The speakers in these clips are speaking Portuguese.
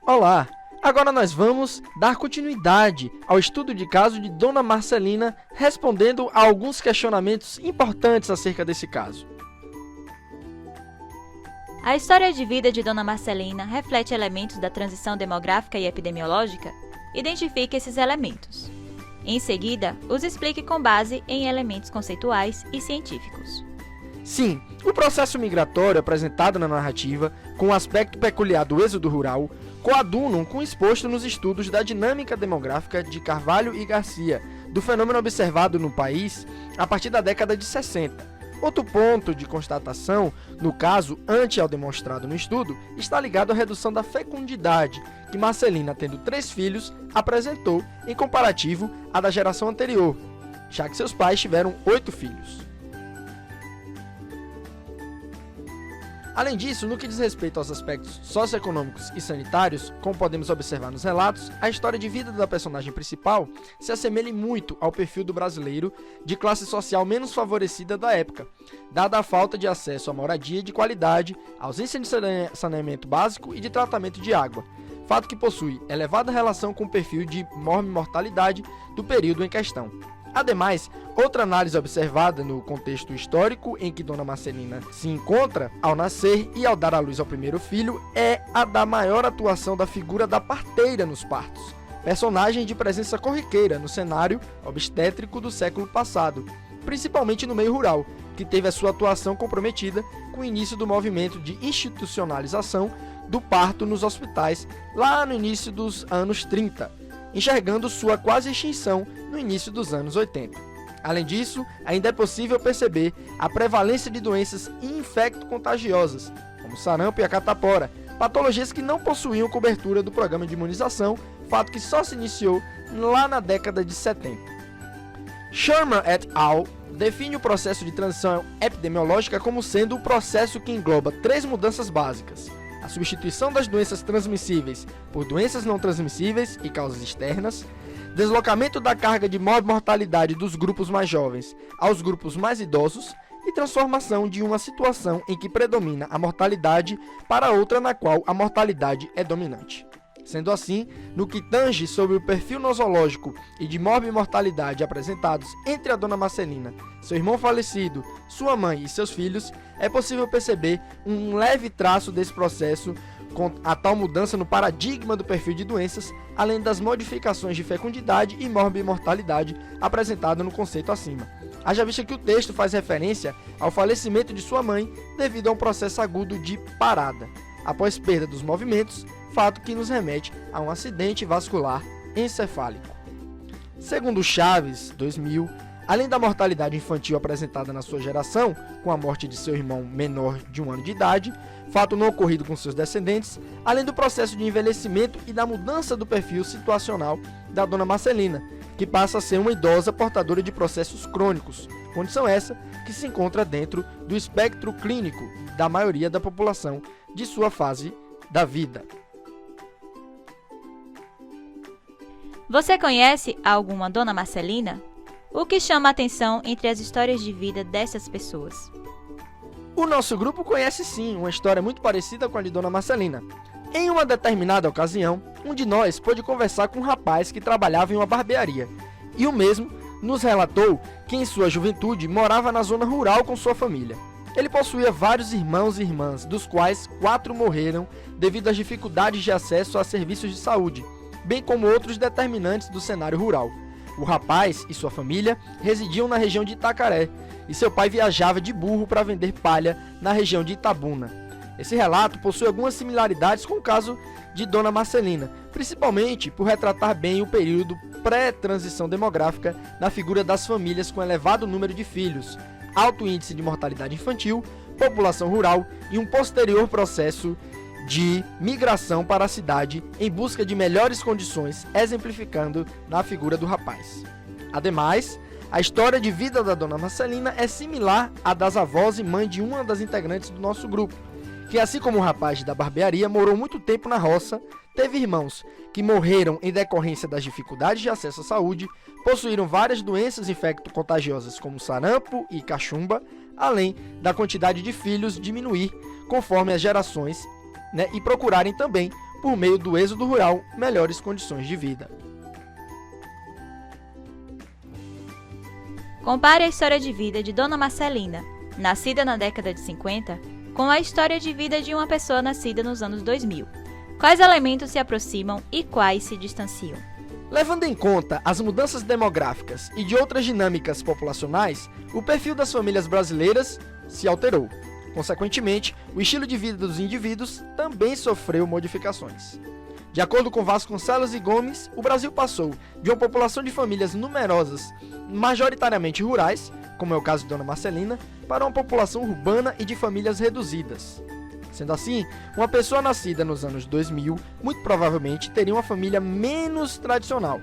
Olá! Agora nós vamos dar continuidade ao estudo de caso de Dona Marcelina, respondendo a alguns questionamentos importantes acerca desse caso. A história de vida de Dona Marcelina reflete elementos da transição demográfica e epidemiológica? Identifique esses elementos. Em seguida, os explique com base em elementos conceituais e científicos. Sim, o processo migratório apresentado na narrativa, com o aspecto peculiar do êxodo rural, coadunam com o exposto nos estudos da dinâmica demográfica de Carvalho e Garcia, do fenômeno observado no país a partir da década de 60. Outro ponto de constatação, no caso ante ao demonstrado no estudo, está ligado à redução da fecundidade, que Marcelina, tendo 3 filhos, apresentou em comparativo à da geração anterior, já que seus pais tiveram 8 filhos. Além disso, no que diz respeito aos aspectos socioeconômicos e sanitários, como podemos observar nos relatos, a história de vida da personagem principal se assemelha muito ao perfil do brasileiro de classe social menos favorecida da época, dada a falta de acesso à moradia de qualidade, ausência de saneamento básico e de tratamento de água, fato que possui elevada relação com o perfil de mortalidade do período em questão. Ademais, outra análise observada no contexto histórico em que Dona Marcelina se encontra ao nascer e ao dar à luz ao primeiro filho é a da maior atuação da figura da parteira nos partos, personagem de presença corriqueira no cenário obstétrico do século passado, principalmente no meio rural, que teve a sua atuação comprometida com o início do movimento de institucionalização do parto nos hospitais lá no início dos anos 30, enxergando sua quase extinção no início dos anos 80. Além disso, ainda é possível perceber a prevalência de doenças infecto-contagiosas, como sarampo e a catapora, patologias que não possuíam cobertura do programa de imunização, fato que só se iniciou lá na década de 70. Sherman et al. Define o processo de transição epidemiológica como sendo o processo que engloba 3 mudanças básicas: a substituição das doenças transmissíveis por doenças não transmissíveis e causas externas, deslocamento da carga de mortalidade dos grupos mais jovens aos grupos mais idosos e transformação de uma situação em que predomina a mortalidade para outra na qual a mortalidade é dominante. Sendo assim, no que tange sobre o perfil nosológico e de morbimortalidade apresentados entre a Dona Marcelina, seu irmão falecido, sua mãe e seus filhos, é possível perceber um leve traço desse processo com a tal mudança no paradigma do perfil de doenças, além das modificações de fecundidade e morbimortalidade apresentado no conceito acima. Haja vista que o texto faz referência ao falecimento de sua mãe devido a um processo agudo de parada, após perda dos movimentos, fato que nos remete a um acidente vascular encefálico. Segundo Chaves, 2000, além da mortalidade infantil apresentada na sua geração, com a morte de seu irmão menor de 1 ano de idade, fato não ocorrido com seus descendentes, além do processo de envelhecimento e da mudança do perfil situacional da Dona Marcelina, que passa a ser uma idosa portadora de processos crônicos, condição essa que se encontra dentro do espectro clínico da maioria da população de sua fase da vida. Você conhece alguma Dona Marcelina? O que chama a atenção entre as histórias de vida dessas pessoas? O nosso grupo conhece sim uma história muito parecida com a de Dona Marcelina. Em uma determinada ocasião, um de nós pôde conversar com um rapaz que trabalhava em uma barbearia, e o mesmo nos relatou que em sua juventude morava na zona rural com sua família. Ele possuía vários irmãos e irmãs, dos quais 4 morreram devido às dificuldades de acesso a serviços de saúde, bem como outros determinantes do cenário rural. O rapaz e sua família residiam na região de Itacaré, e seu pai viajava de burro para vender palha na região de Itabuna. Esse relato possui algumas similaridades com o caso de Dona Marcelina, principalmente por retratar bem o período pré-transição demográfica na figura das famílias com elevado número de filhos, alto índice de mortalidade infantil, população rural e um posterior processo de migração para a cidade em busca de melhores condições, exemplificando na figura do rapaz. Ademais, a história de vida da Dona Marcelina é similar à das avós e mãe de uma das integrantes do nosso grupo, que assim como o rapaz da barbearia morou muito tempo na roça, teve irmãos que morreram em decorrência das dificuldades de acesso à saúde, possuíram várias doenças infecto-contagiosas como sarampo e cachumba, além da quantidade de filhos diminuir conforme as gerações, e procurarem também por meio do êxodo rural, melhores condições de vida. Compare a história de vida de Dona Marcelina, nascida na década de 50, com a história de vida de uma pessoa nascida nos anos 2000. Quais elementos se aproximam e quais se distanciam? Levando em conta as mudanças demográficas e de outras dinâmicas populacionais, o perfil das famílias brasileiras se alterou. Consequentemente, o estilo de vida dos indivíduos também sofreu modificações. De acordo com Vasconcelos e Gomes, o Brasil passou de uma população de famílias numerosas, majoritariamente rurais, como é o caso de Dona Marcelina, para uma população urbana e de famílias reduzidas. Sendo assim, uma pessoa nascida nos anos 2000, muito provavelmente teria uma família menos tradicional.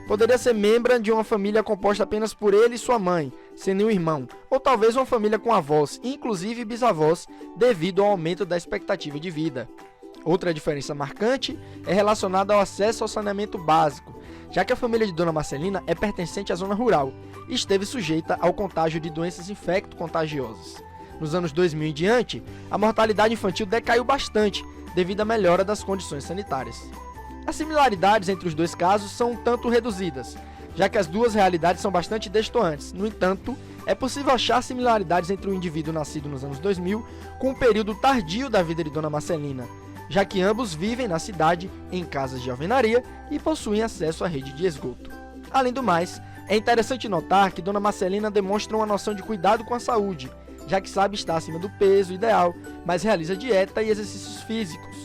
Poderia ser membro de uma família composta apenas por ele e sua mãe, sem nenhum irmão, ou talvez uma família com avós, inclusive bisavós, devido ao aumento da expectativa de vida. Outra diferença marcante é relacionada ao acesso ao saneamento básico, já que a família de Dona Marcelina é pertencente à zona rural e esteve sujeita ao contágio de doenças infecto-contagiosas. Nos anos 2000 em diante, a mortalidade infantil decaiu bastante devido à melhora das condições sanitárias. As similaridades entre os dois casos são um tanto reduzidas, já que as duas realidades são bastante distantes. No entanto, é possível achar similaridades entre o indivíduo nascido nos anos 2000 com o período tardio da vida de Dona Marcelina, já que ambos vivem na cidade em casas de alvenaria e possuem acesso à rede de esgoto. Além do mais, é interessante notar que Dona Marcelina demonstra uma noção de cuidado com a saúde, já que sabe estar acima do peso ideal, mas realiza dieta e exercícios físicos.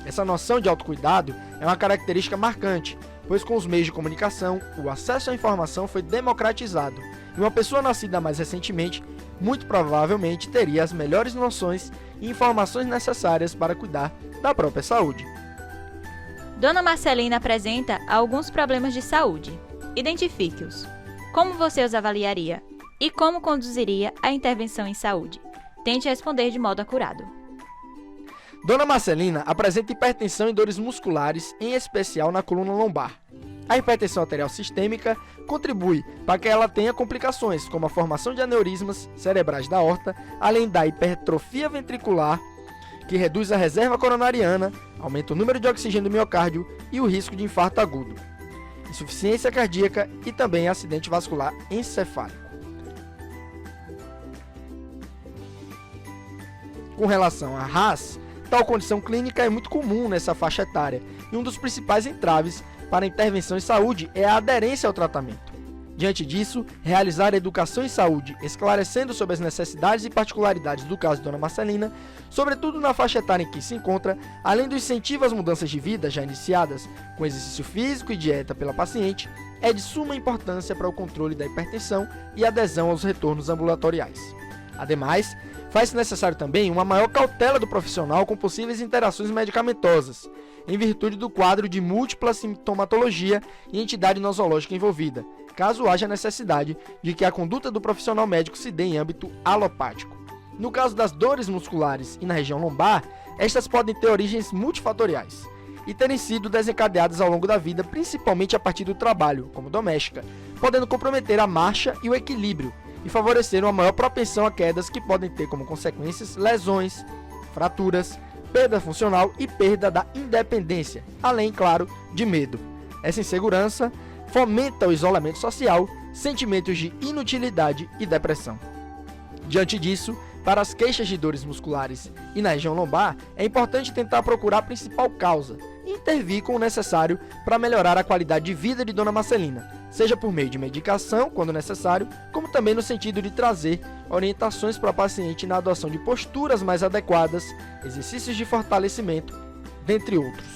Essa noção de autocuidado é uma característica marcante, pois com os meios de comunicação, o acesso à informação foi democratizado, e uma pessoa nascida mais recentemente, muito provavelmente teria as melhores noções e informações necessárias para cuidar da própria saúde. Dona Marcelina apresenta alguns problemas de saúde. Identifique-os. Como você os avaliaria? E como conduziria a intervenção em saúde? Tente responder de modo acurado. Dona Marcelina apresenta hipertensão e dores musculares, em especial na coluna lombar. A hipertensão arterial sistêmica contribui para que ela tenha complicações, como a formação de aneurismas cerebrais da aorta, além da hipertrofia ventricular, que reduz a reserva coronariana, aumenta o número de oxigênio do miocárdio e o risco de infarto agudo, insuficiência cardíaca e também acidente vascular encefálico. Com relação à RAS, tal condição clínica é muito comum nessa faixa etária e um dos principais entraves para a intervenção em saúde é a aderência ao tratamento. Diante disso, realizar a educação em saúde, esclarecendo sobre as necessidades e particularidades do caso de Dona Marcelina, sobretudo na faixa etária em que se encontra, além do incentivo às mudanças de vida já iniciadas, com exercício físico e dieta pela paciente, é de suma importância para o controle da hipertensão e adesão aos retornos ambulatoriais. Ademais, faz-se necessário também uma maior cautela do profissional com possíveis interações medicamentosas, em virtude do quadro de múltipla sintomatologia e entidade nosológica envolvida, caso haja necessidade de que a conduta do profissional médico se dê em âmbito alopático. No caso das dores musculares e na região lombar, estas podem ter origens multifatoriais e terem sido desencadeadas ao longo da vida, principalmente a partir do trabalho, como doméstica, podendo comprometer a marcha e o equilíbrio e favorecer uma maior propensão a quedas que podem ter como consequências lesões, fraturas, perda funcional e perda da independência, além, claro, de medo. Essa insegurança fomenta o isolamento social, sentimentos de inutilidade e depressão. Diante disso, para as queixas de dores musculares e na região lombar, é importante tentar procurar a principal causa e intervir com o necessário para melhorar a qualidade de vida de Dona Marcelina, seja por meio de medicação, quando necessário, como também no sentido de trazer orientações para a paciente na adoção de posturas mais adequadas, exercícios de fortalecimento, dentre outros.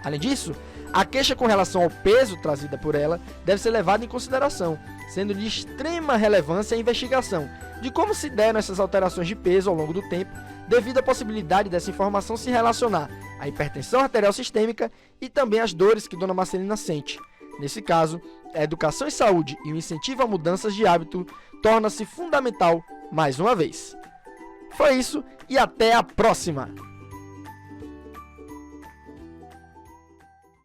Além disso, a queixa com relação ao peso trazida por ela deve ser levada em consideração, sendo de extrema relevância a investigação de como se deram essas alterações de peso ao longo do tempo, devido à possibilidade dessa informação se relacionar à hipertensão arterial sistêmica e também às dores que Dona Marcelina sente. Nesse caso, a educação em saúde e o incentivo a mudanças de hábito torna-se fundamental mais uma vez. Foi isso e até a próxima!